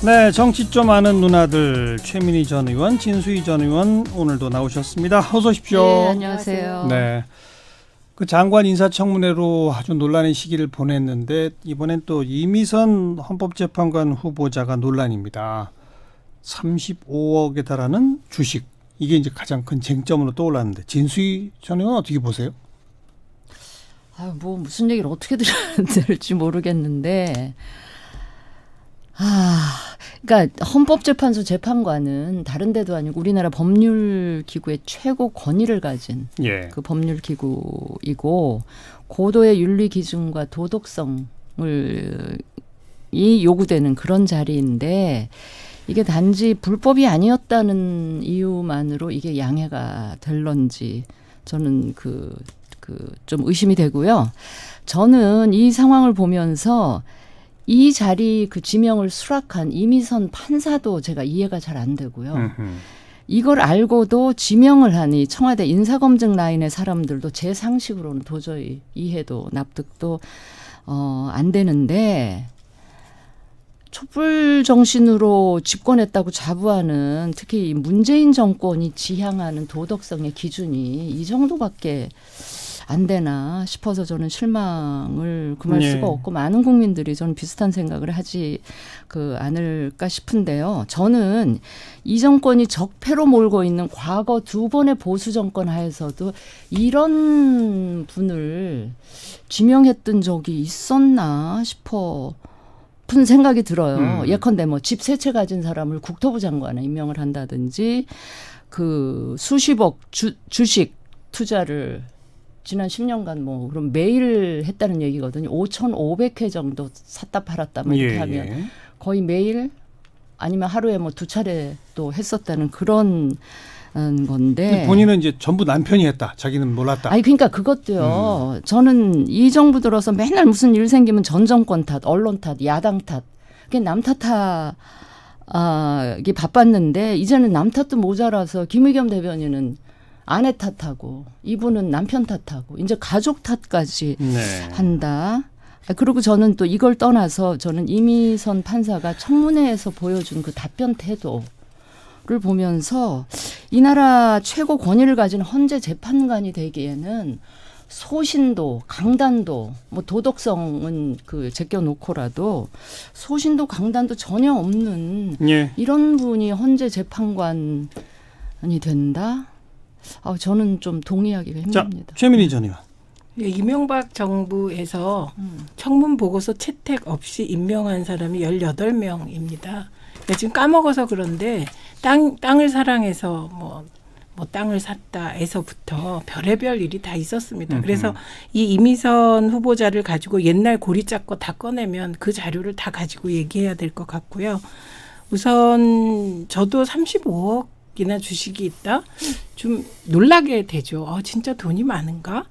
네, 정치 좀 아는 누나들 최민희 전 의원, 진수희 전 의원 오늘도 나오셨습니다. 어서 오십시오. 네, 안녕하세요. 네, 그 장관 인사청문회로 아주 논란의 시기를 보냈는데 이번엔 또 이미선 헌법재판관 후보자가 논란입니다. 35억에 달하는 주식, 이게 이제 가장 큰 쟁점으로 떠올랐는데 진수희 전 의원 어떻게 보세요? 뭐 무슨 얘기를 어떻게 들을지 모르겠는데, 그러니까 헌법재판소 재판관은 다른 데도 아니고 우리나라 법률기구의 최고 권위를 가진 그 법률기구이고 고도의 윤리 기준과 도덕성을 이 요구되는 그런 자리인데 이게 단지 불법이 아니었다는 이유만으로 이게 양해가 될런지 저는 좀 의심이 되고요. 저는 이 상황을 보면서 이 자리 그 지명을 수락한 이미선 판사도 제가 이해가 잘 안 되고요. 이걸 알고도 지명을 하니 청와대 인사검증 라인의 사람들도 제 상식으로는 도저히 이해도 납득도 안 되는데 촛불 정신으로 집권했다고 자부하는 특히 문재인 정권이 지향하는 도덕성의 기준이 이 정도밖에 안 되나 싶어서 저는 실망을 금할 수가 없고 많은 국민들이 저는 비슷한 생각을 하지 않을까 싶은데요. 저는 이 정권이 적폐로 몰고 있는 과거 두 번의 보수 정권 하에서도 이런 분을 지명했던 적이 있었나 싶은 생각이 들어요. 예컨대 뭐 집 세 채 가진 사람을 국토부 장관에 임명을 한다든지 그 수십억 주식 투자를 지난 10년간 뭐 그럼 매일 했다는 얘기거든요. 5,500회 정도 샀다 팔았다 뭐 이렇게 하면 거의 매일 아니면 하루에 뭐 두 차례 또 했었다는 그런 건데 본인은 이제 전부 남편이 했다. 자기는 몰랐다. 아니 그러니까 그것도요. 저는 이 정부 들어서 맨날 무슨 일 생기면 전 정권 탓, 언론 탓, 야당 탓, 그게 남 탓하 이게 바빴는데 이제는 남 탓도 모자라서 김의겸 대변인은 아내 탓하고 이분은 남편 탓하고 이제 가족 탓까지 한다. 그리고 저는 또 이걸 떠나서 저는 이미선 판사가 청문회에서 보여준 그 답변 태도를 보면서 이 나라 최고 권위를 가진 헌재 재판관이 되기에는 소신도 강단도 뭐 도덕성은 제껴놓고라도 소신도 강단도 전혀 없는 이런 분이 헌재 재판관이 된다? 저는 좀 동의하기가 힘듭니다. 자, 최민희 전 의원. 이명박 정부에서 청문 보고서 채택 없이 임명한 사람이 18명입니다. 지금 까먹어서 그런데 땅을 사랑해서 뭐 땅을 샀다에서부터 별의별 일이 다 있었습니다. 그래서 이 이미선 후보자를 가지고 옛날 고리 짰고 다 꺼내면 그 자료를 다 가지고 얘기해야 될 것 같고요. 우선 저도 35억이나 주식이 있다? 좀 놀라게 되죠. 진짜 돈이 많은가?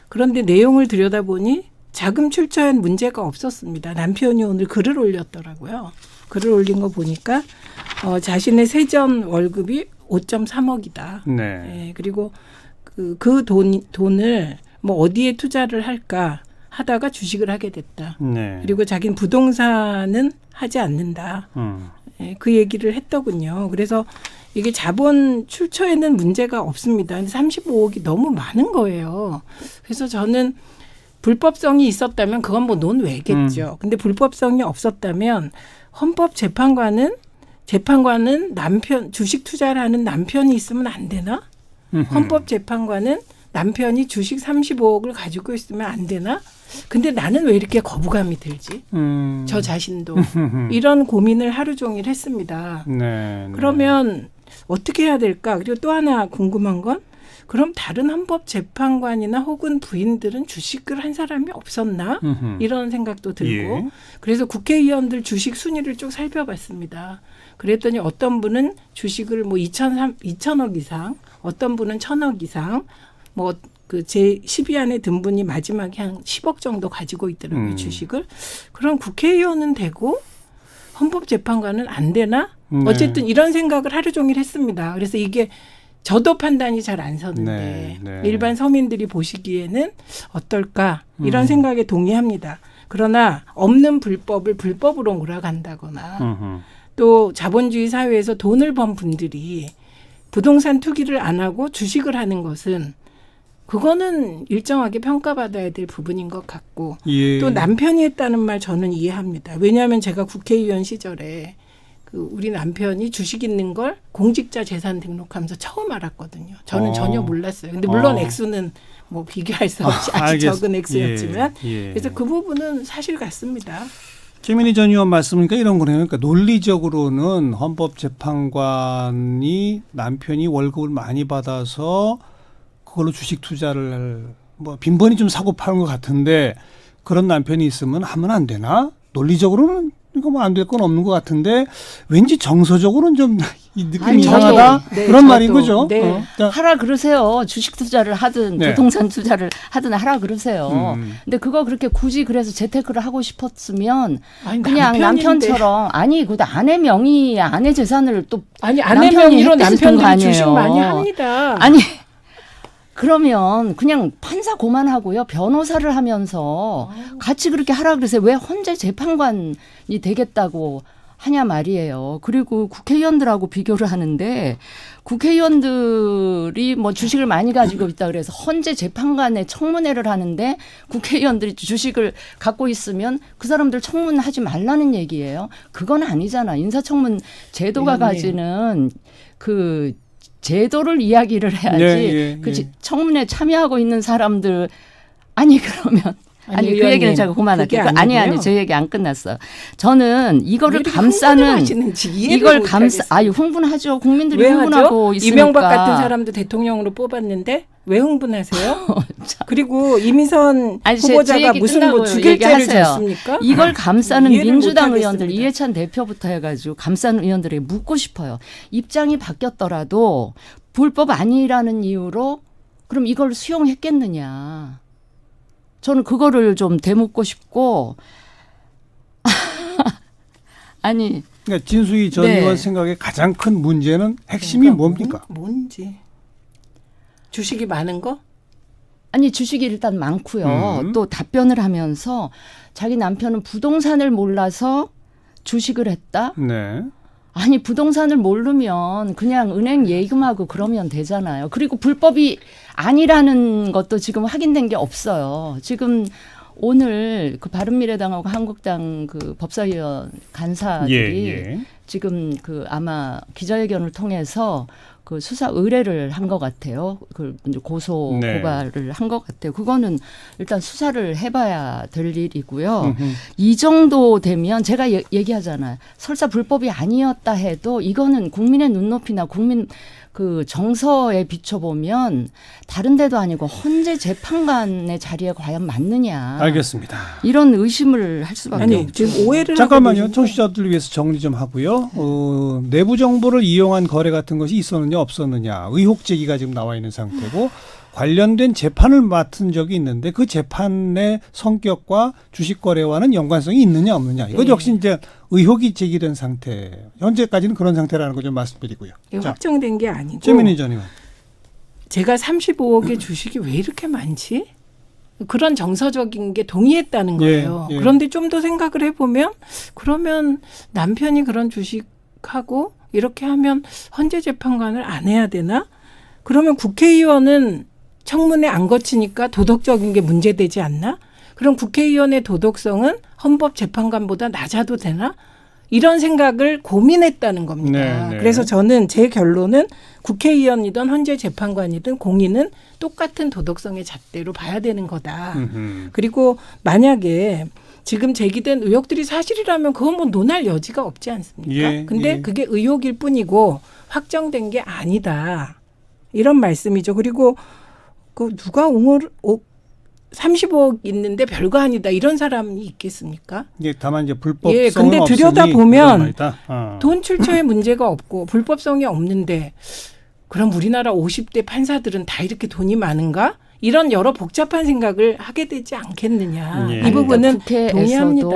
그런데 내용을 들여다보니 자금 출처엔 문제가 없었습니다. 남편이 오늘 글을 올렸더라고요. 글을 올린 거 보니까 자신의 세전 월급이 5.3억이다. 그리고 그 돈을 뭐 어디에 투자를 할까 하다가 주식을 하게 됐다. 그리고 자기는 부동산은 하지 않는다. 그 얘기를 했더군요. 그래서 이게 자본 출처에는 문제가 없습니다. 근데 35억이 너무 많은 거예요. 그래서 저는 불법성이 있었다면 그건 뭐 논외겠죠. 근데 불법성이 없었다면 헌법재판관은 남편 주식 투자를 하는 남편이 있으면 안 되나? 헌법재판관은 남편이 주식 35억을 가지고 있으면 안 되나? 근데 나는 왜 이렇게 거부감이 들지? 저 자신도 이런 고민을 하루 종일 했습니다. 그러면 어떻게 해야 될까? 그리고 또 하나 궁금한 건 그럼 다른 헌법재판관이나 혹은 부인들은 주식을 한 사람이 없었나? 이런 생각도 들고 그래서 국회의원들 주식 순위를 쭉 살펴봤습니다. 그랬더니 어떤 분은 주식을 뭐 2천억 이상, 어떤 분은 1,000억 이상, 뭐 제 10위 안에 든 분이 마지막에 한 10억 정도 가지고 있더라고요, 주식을. 그럼 국회의원은 되고 헌법재판관은 안 되나? 어쨌든 이런 생각을 하루 종일 했습니다. 그래서 이게 저도 판단이 잘 안 서는데 일반 서민들이 보시기에는 어떨까? 이런 생각에 동의합니다. 그러나 없는 불법을 불법으로 몰아간다거나 또 자본주의 사회에서 돈을 번 분들이 부동산 투기를 안 하고 주식을 하는 것은 그거는 일정하게 평가받아야 될 부분인 것 같고 예. 또 남편이 했다는 말 저는 이해합니다. 왜냐하면 제가 국회의원 시절에 그 우리 남편이 주식 있는 걸 공직자 재산 등록하면서 처음 알았거든요. 저는 전혀 몰랐어요. 근데 물론 액수는 뭐 비교할 수 없이 아주 적은 액수였지만 그래서 그 부분은 사실 같습니다. 최민희 전 의원 말씀이니까 이런 거네요. 그러니까 논리적으로는 헌법재판관이 남편이 월급을 많이 받아서 그걸로 주식 투자를 뭐 빈번히 좀 사고 파는 것 같은데 그런 남편이 있으면 하면 안 되나? 논리적으로는 이거 뭐 안 될 건 없는 것 같은데 왠지 정서적으로는 좀 이 느낌이 아니, 이상하다 네, 그런 저도. 말인 거죠. 네. 그러니까 하라 그러세요. 주식 투자를 하든 네. 부동산 투자를 하든 하라 그러세요. 근데 그거 그렇게 굳이 그래서 재테크를 하고 싶었으면 아니, 그냥 남편인데. 남편처럼 아니 그 아내 명의 아내 재산을 또 아니 아내 남편이 명의로 획득했던 거 남편들이 아니에요. 주식 많이 합니다. 아니 그러면 그냥 판사 고만하고요. 변호사를 하면서 같이 그렇게 하라 그러세요. 왜 헌재 재판관이 되겠다고 하냐 말이에요. 그리고 국회의원들하고 비교를 하는데 국회의원들이 뭐 주식을 많이 가지고 있다 그래서 헌재 재판관의 청문회를 하는데 국회의원들이 주식을 갖고 있으면 그 사람들 청문하지 말라는 얘기예요. 그건 아니잖아. 인사청문 제도가 가지는 그 제도를 이야기를 해야지. 그 청문회 참여하고 있는 사람들 아니 그러면 아니 그 의원님, 얘기는 제가 그만할게요. 그게 아니 제 얘기 안 끝났어. 저는 이거를 왜 이렇게 감싸는 흥분하시는지 이해를 이걸 못하겠어요. 아유 흥분하죠. 국민들이 왜 흥분하고 하죠? 있으니까. 이명박 같은 사람도 대통령으로 뽑았는데 왜 흥분하세요? 그리고 이미선 아니, 제 후보자가 얘기 무슨 뭐 끝나고 죽일 죄를 얘기하세요. 졌습니까? 이걸 감싸는 이해를 민주당 못하겠습니다. 의원들 이해찬 대표부터 해가지고 감싸는 의원들에게 묻고 싶어요. 입장이 바뀌었더라도 불법 아니라는 이유로 그럼 이걸 수용했겠느냐. 저는 그거를 좀 되묻고 싶고 아니 그러니까 진수희 전 네. 의원 생각의 가장 큰 문제는 핵심이 뭡니까? 뭔지. 주식이 많은 거? 아니 주식이 일단 많고요. 또 답변을 하면서 자기 남편은 부동산을 몰라서 주식을 했다. 네. 아니 부동산을 모르면 그냥 은행 예금하고 그러면 되잖아요. 그리고 불법이 아니라는 것도 지금 확인된 게 없어요. 지금 오늘 그 바른미래당하고 한국당 그 법사위원 간사들이 지금 그 아마 기자회견을 통해서 그 수사 의뢰를 한 것 같아요. 그 이제 고소 고발을 한 것 같아요. 그거는 일단 수사를 해봐야 될 일이고요. 이 정도 되면 제가 얘기하잖아요. 설사 불법이 아니었다 해도 이거는 국민의 눈높이나 국민 그 정서에 비춰보면 다른 데도 아니고 헌재 재판관의 자리에 과연 맞느냐. 알겠습니다. 이런 의심을 할 수밖에 아니 없죠. 지금 오해를 잠깐만요. 하고 청취자들 위해서 정리 좀 하고요. 내부 정보를 이용한 거래 같은 것이 있었느냐 없었느냐 의혹 제기가 지금 나와 있는 상태고 관련된 재판을 맡은 적이 있는데 그 재판의 성격과 주식 거래와는 연관성이 있느냐 없느냐 이것 역시 이제 의혹이 제기된 상태. 현재까지는 그런 상태라는 거 좀 말씀드리고요. 자, 확정된 게 아니고 최민희 전 의원. 제가 35억의 주식이 왜 이렇게 많지? 그런 정서적인 게 동의했다는 거예요. 예. 그런데 좀 더 생각을 해보면 그러면 남편이 그런 주식하고 이렇게 하면 헌재 재판관을 안 해야 되나? 그러면 국회의원은 청문회 안 거치니까 도덕적인 게 문제되지 않나? 그럼 국회의원의 도덕성은 헌법재판관보다 낮아도 되나? 이런 생각을 고민했다는 겁니다. 네. 그래서 저는 제 결론은 국회의원이든 헌재 재판관이든 공인은 똑같은 도덕성의 잣대로 봐야 되는 거다. 그리고 만약에 지금 제기된 의혹들이 사실이라면 그건 뭐 논할 여지가 없지 않습니까? 근데 그게 의혹일 뿐이고 확정된 게 아니다. 이런 말씀이죠. 그리고 그 누가 35억 있는데 별거 아니다 이런 사람이 있겠습니까? 다만 이제 불법성은 예, 근데 없으니 들여다보면 돈 출처에 문제가 없고 불법성이 없는데 그럼 우리나라 50대 판사들은 다 이렇게 돈이 많은가? 이런 여러 복잡한 생각을 하게 되지 않겠느냐. 예. 이 부분은 국회에서도 동의합니다.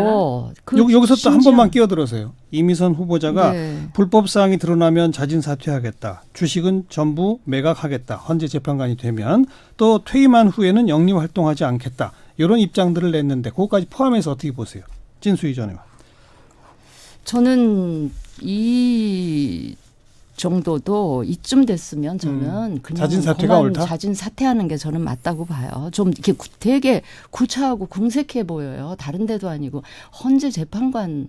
여기서 또 한 번만 끼어들어서요. 이미선 후보자가 네. 불법 사항이 드러나면 자진 사퇴하겠다. 주식은 전부 매각하겠다. 헌재 재판관이 되면 또 퇴임한 후에는 영리 활동하지 않겠다. 이런 입장들을 냈는데 그것까지 포함해서 어떻게 보세요? 진수희 전 의원. 저는 이 정도도 이쯤 됐으면 저는 그냥 자진 사퇴가 그만 옳다? 자진 사퇴하는 게 저는 맞다고 봐요. 좀 이렇게 되게 구차하고 궁색해 보여요. 다른 데도 아니고 헌재 재판관의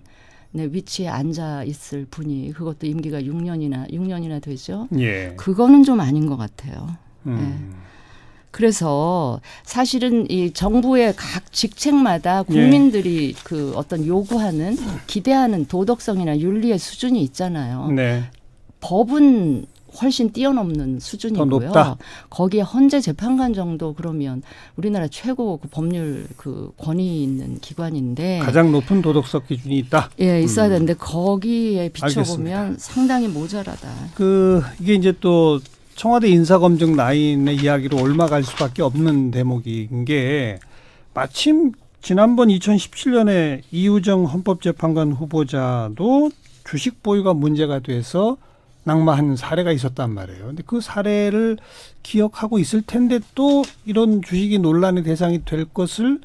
위치에 앉아 있을 분이 그것도 임기가 6년이나 되죠. 예. 그거는 좀 아닌 것 같아요. 음. 그래서 사실은 이 정부의 각 직책마다 국민들이 그 어떤 요구하는 기대하는 도덕성이나 윤리의 수준이 있잖아요. 네. 법은 훨씬 뛰어넘는 수준이고요. 더 높다. 거기에 헌재 재판관 정도 그러면 우리나라 최고 그 법률 그 권위 있는 기관인데 가장 높은 도덕적 기준이 있다. 예, 있어야 되는데 거기에 비춰보면 알겠습니다. 상당히 모자라다. 이게 이제 또 청와대 인사검증 라인의 이야기로 올라갈 수밖에 없는 대목인 게 마침 지난번 2017년에 이우정 헌법재판관 후보자도 주식 보유가 문제가 돼서 낙마한 사례가 있었단 말이에요. 근데 그 사례를 기억하고 있을 텐데 또 이런 주식이 논란의 대상이 될 것을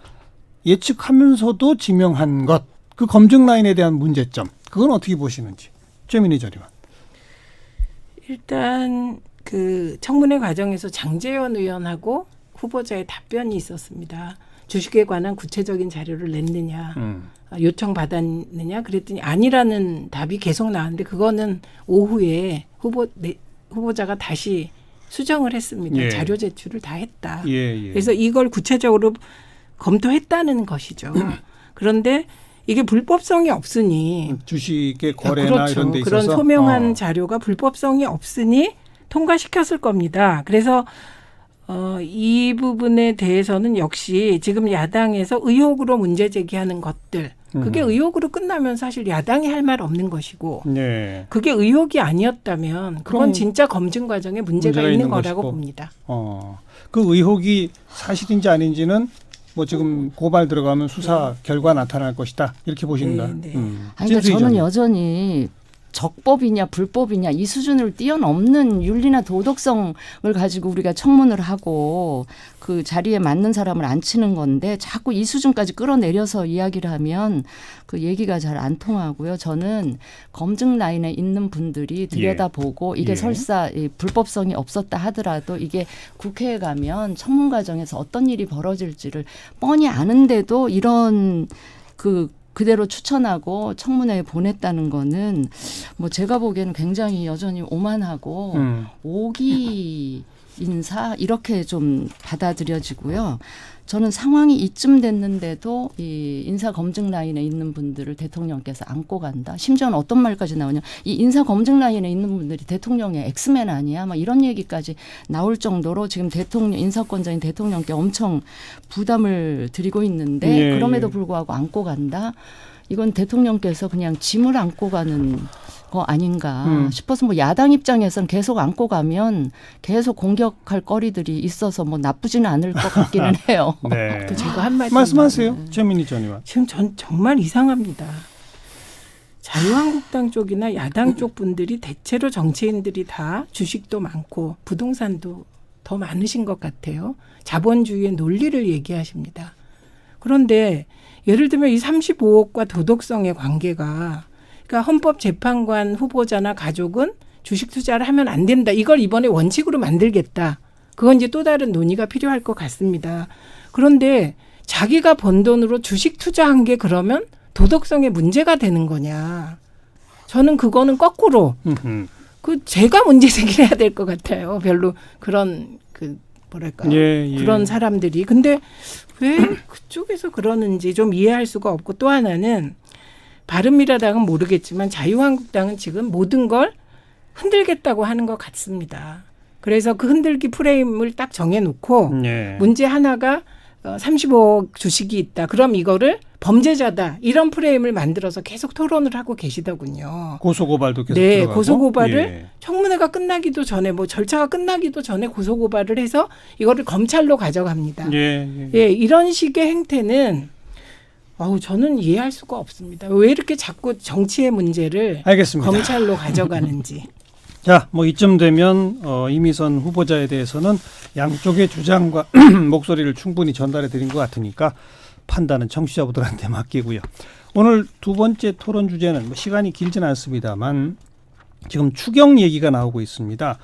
예측하면서도 지명한 것, 그 검증 라인에 대한 문제점, 그건 어떻게 보시는지. 최민희 저리만. 일단 그 청문회 과정에서 장제원 의원하고 후보자의 답변이 있었습니다. 주식에 관한 구체적인 자료를 냈느냐, 요청 받았느냐 그랬더니 아니라는 답이 계속 나왔는데 그거는 오후에 후보자가 다시 수정을 했습니다. 예. 자료 제출을 다 했다. 예. 그래서 이걸 구체적으로 검토했다는 것이죠. 그런데 이게 불법성이 없으니 주식의 거래나 그렇죠. 이런 데 있어서 그런 소명한 자료가 불법성이 없으니 통과시켰을 겁니다. 그래서 이 부분에 대해서는 역시 지금 야당에서 의혹으로 문제 제기하는 것들 그게 의혹으로 끝나면 사실 야당이 할 말 없는 것이고 네. 그게 의혹이 아니었다면 그건 그럼 진짜 검증 과정에 문제가 있는 거라고 것이고. 봅니다. 그 의혹이 사실인지 아닌지는 뭐 지금 고발 들어가면 수사 결과 나타날 것이다. 이렇게 보신다. 네. 아니, 그러니까 저는 여전히 적법이냐 불법이냐 이 수준을 뛰어넘는 윤리나 도덕성을 가지고 우리가 청문을 하고 그 자리에 맞는 사람을 앉히는 건데 자꾸 이 수준까지 끌어내려서 이야기를 하면 그 얘기가 잘 안 통하고요. 저는 검증 라인에 있는 분들이 들여다보고 이게 설사 이 불법성이 없었다 하더라도 이게 국회에 가면 청문 과정에서 어떤 일이 벌어질지를 뻔히 아는데도 이런 그대로 추천하고 청문회에 보냈다는 거는 뭐 제가 보기에는 굉장히 여전히 오만하고 오기 인사 이렇게 좀 받아들여지고요. 저는 상황이 이쯤 됐는데도 이 인사 검증 라인에 있는 분들을 대통령께서 안고 간다. 심지어는 어떤 말까지 나오냐. 이 인사 검증 라인에 있는 분들이 대통령의 엑스맨 아니야. 막 이런 얘기까지 나올 정도로 지금 대통령 인사권자인 대통령께 엄청 부담을 드리고 있는데 그럼에도 불구하고 안고 간다. 이건 대통령께서 그냥 짐을 안고 가는 거 아닌가 싶어서 뭐 야당 입장에서는 계속 안고 가면 계속 공격할 거리들이 있어서 뭐 나쁘지는 않을 것 같기는 해요. 네. 제가 한 말씀 말씀하세요. 최민희 전 의원. 지금 전 정말 이상합니다. 자유한국당 쪽이나 야당 쪽 분들이 대체로 정치인들이 다 주식도 많고 부동산도 더 많으신 것 같아요. 자본주의의 논리를 얘기하십니다. 그런데 예를 들면 이 35억과 도덕성의 관계가 그러니까 헌법재판관 후보자나 가족은 주식 투자를 하면 안 된다. 이걸 이번에 원칙으로 만들겠다. 그건 이제 또 다른 논의가 필요할 것 같습니다. 그런데 자기가 번 돈으로 주식 투자한 게 그러면 도덕성에 문제가 되는 거냐. 저는 그거는 거꾸로 제가 문제 제기를 해야 될 것 같아요. 별로 그런 뭐랄까요. 그런 사람들이. 근데 왜 그쪽에서 그러는지 좀 이해할 수가 없고 또 하나는 바른미래당은 모르겠지만 자유한국당은 지금 모든 걸 흔들겠다고 하는 것 같습니다. 그래서 그 흔들기 프레임을 딱 정해놓고 문제 하나가 35억 주식이 있다. 그럼 이거를 범죄자다. 이런 프레임을 만들어서 계속 토론을 하고 계시더군요. 고소고발도 계속 네. 들어가고. 고소고발을 청문회가 끝나기도 전에 뭐 절차가 끝나기도 전에 고소고발을 해서 이거를 검찰로 가져갑니다. 이런 식의 행태는 저는 이해할 수가 없습니다. 왜 이렇게 자꾸 정치의 문제를 알겠습니다. 검찰로 가져가는지. 자, 뭐 이쯤 되면 이미선 후보자에 대해서는 양쪽의 주장과 목소리를 충분히 전달해 드린 것 같으니까 판단은 청취자분들한테 맡기고요. 오늘 두 번째 토론 주제는 뭐 시간이 길지는 않습니다만 지금 추경 얘기가 나오고 있습니다.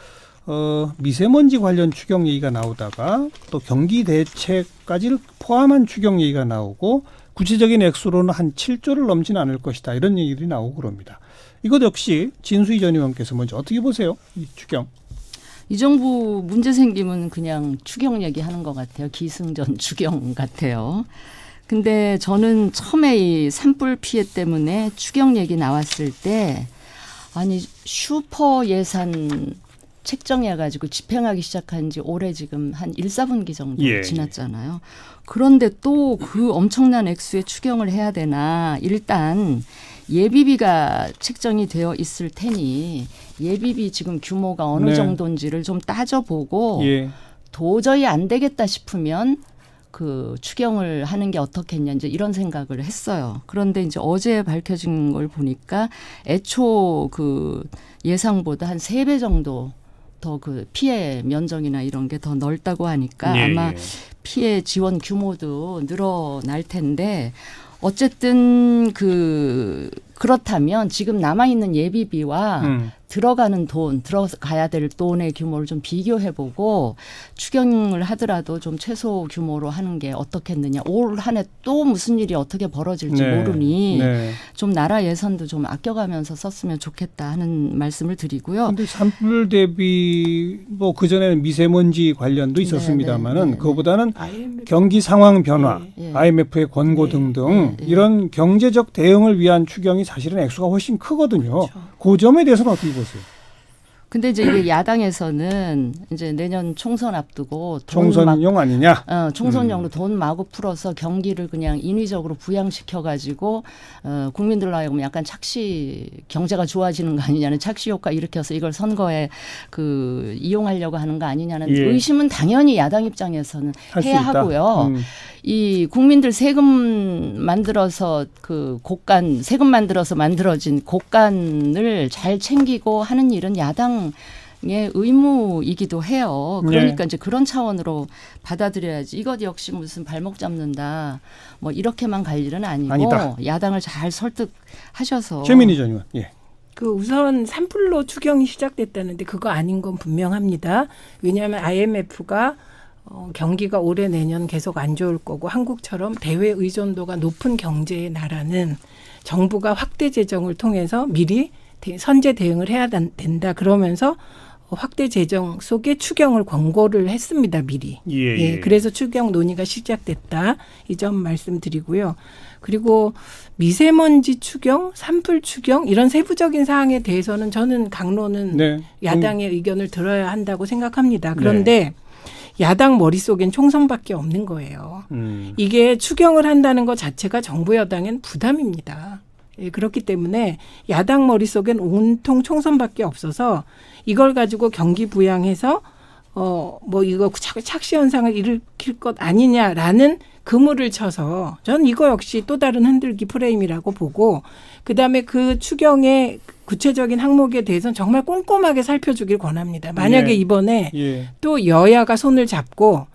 미세먼지 관련 추경 얘기가 나오다가 또 경기 대책까지를 포함한 추경 얘기가 나오고 구체적인 액수로는 한 7조를 넘지는 않을 것이다. 이런 얘기들이 나오고 그럽니다. 이것 역시 진수희 전 의원께서 먼저 어떻게 보세요? 이 추경. 이 정부 문제 생기면 그냥 추경 얘기하는 것 같아요. 기승전 추경 같아요. 근데 저는 처음에 이 산불 피해 때문에 추경 얘기 나왔을 때 아니 슈퍼 예산 책정해가지고 집행하기 시작한 지 올해 지금 한 1, 4분기 정도 지났잖아요. 그런데 또 그 엄청난 액수의 추경을 해야 되나. 일단 예비비가 책정이 되어 있을 테니 예비비 지금 규모가 어느 정도인지를 좀 따져보고 도저히 안 되겠다 싶으면 그 추경을 하는 게 어떻겠냐 이제 이런 생각을 했어요. 그런데 이제 어제 밝혀진 걸 보니까 애초 그 예상보다 한 3배 정도 더 그 피해 면적이나 이런 게 더 넓다고 하니까 아마 피해 지원 규모도 늘어날 텐데 어쨌든 그렇다면 지금 남아있는 예비비와 들어가는 돈, 들어가야 될 돈의 규모를 좀 비교해보고 추경을 하더라도 좀 최소 규모로 하는 게 어떻겠느냐. 올 한 해 또 무슨 일이 어떻게 벌어질지 모르니 좀 나라 예산도 좀 아껴가면서 썼으면 좋겠다 하는 말씀을 드리고요. 그런데 산불 대비 뭐 그전에는 미세먼지 관련도 있었습니다만은 그거보다는 경기 상황 변화, IMF의 권고 등등 이런 경제적 대응을 위한 추경이 사실은 액수가 훨씬 크거든요. 그 점에 대해서는 어떻게 보세요? 근데 이제 이게 야당에서는 이제 내년 총선 앞두고 총선용 아니냐? 총선용으로 돈 마구 풀어서 경기를 그냥 인위적으로 부양시켜 가지고 국민들로 하여금 약간 착시 경제가 좋아지는 거 아니냐는 착시 효과 일으켜서 이걸 선거에 이용하려고 하는 거 아니냐는 의심은 당연히 야당 입장에서는 해야 하고요. 이 국민들 세금 만들어서 세금 만들어서 만들어진 곳간을 잘 챙기고 하는 일은 야당의 의무이기도 해요. 그러니까 이제 그런 차원으로 받아들여야지. 이것 역시 무슨 발목 잡는다. 뭐 이렇게만 갈 일은 아니고 아니다. 야당을 잘 설득하셔서. 최민희 전 의원. 우선 산불로 추경이 시작됐다는데 그거 아닌 건 분명합니다. 왜냐하면 IMF가 경기가 올해 내년 계속 안 좋을 거고 한국처럼 대외 의존도가 높은 경제의 나라는 정부가 확대 재정을 통해서 미리 선제 대응을 해야 된다. 그러면서 확대 재정 속에 추경을 권고를 했습니다. 미리. 그래서 추경 논의가 시작됐다. 이 점 말씀드리고요. 그리고 미세먼지 추경, 산불 추경 이런 세부적인 사항에 대해서는 저는 강론은 야당의 의견을 들어야 한다고 생각합니다. 그런데 야당 머릿속엔 총선밖에 없는 거예요. 이게 추경을 한다는 것 자체가 정부 여당엔 부담입니다. 그렇기 때문에 야당 머릿속엔 온통 총선밖에 없어서 이걸 가지고 경기 부양해서 뭐 이거 착시 현상을 일으킬 것 아니냐라는 그물을 쳐서 전 이거 역시 또 다른 흔들기 프레임이라고 보고 그다음에 그 추경의 구체적인 항목에 대해서는 정말 꼼꼼하게 살펴주길 권합니다. 만약에 이번에 또 여야가 손을 잡고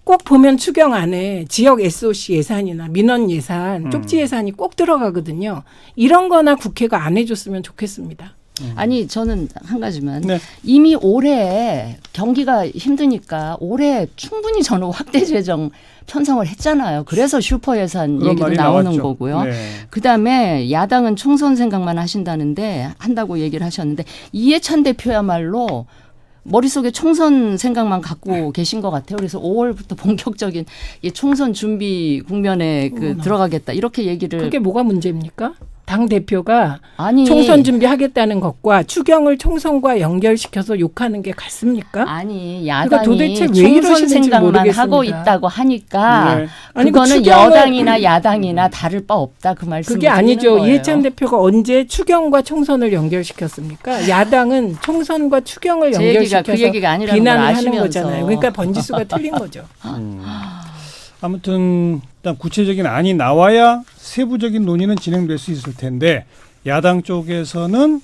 꼭 보면 추경 안에 지역 SOC 예산이나 민원 예산, 쪽지 예산이 꼭 들어가거든요. 이런 거나 국회가 안 해줬으면 좋겠습니다. 아니 저는 한 가지만 이미 올해 경기가 힘드니까 올해 충분히 저는 확대 재정 편성을 했잖아요. 그래서 슈퍼 예산 얘기도 나오는 거고요. 그다음에 야당은 총선 생각만 한다고 얘기를 하셨는데 이해찬 대표야말로 머릿속에 총선 생각만 갖고 계신 것 같아요. 그래서 5월부터 본격적인 총선 준비 국면에 들어가겠다 이렇게 얘기를. 그게 뭐가 문제입니까? 당 대표가 총선 준비하겠다는 것과 추경을 총선과 연결시켜서 욕하는 게 같습니까? 아니 야당이 도대체 왜 총선 생각만 모르겠습니다. 하고 있다고 하니까 그거는 여당이나 야당이나 다를 바 없다 그 말씀. 그게 아니죠. 이해찬 대표가 언제 추경과 총선을 연결시켰습니까? 야당은 총선과 추경을 연결시켜서 그 얘기가 비난을 하는 거잖아요. 그러니까 번지수가 틀린 거죠. 아무튼 일단 구체적인 안이 나와야 세부적인 논의는 진행될 수 있을 텐데 야당 쪽에서는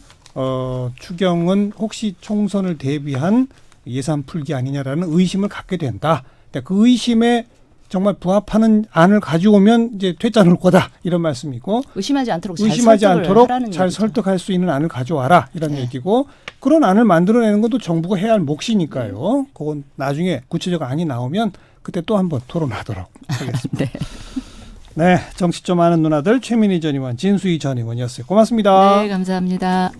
추경은 혹시 총선을 대비한 예산 풀기 아니냐라는 의심을 갖게 된다. 그 의심에 정말 부합하는 안을 가져오면 이제 퇴짜 놓을 거다 이런 말씀이고 의심하지 않도록 잘 의심하지 설득을 않도록 하라는 잘 얘기죠. 설득할 수 있는 안을 가져와라 이런 네. 얘기고 그런 안을 만들어내는 것도 정부가 해야 할 몫이니까요. 그건 나중에 구체적 안이 나오면 그때 또 한번 토론하도록 하겠습니다. 네. 네, 정치 좀 아는 누나들 최민희 전 의원, 진수희 전 의원이었어요. 고맙습니다. 네, 감사합니다.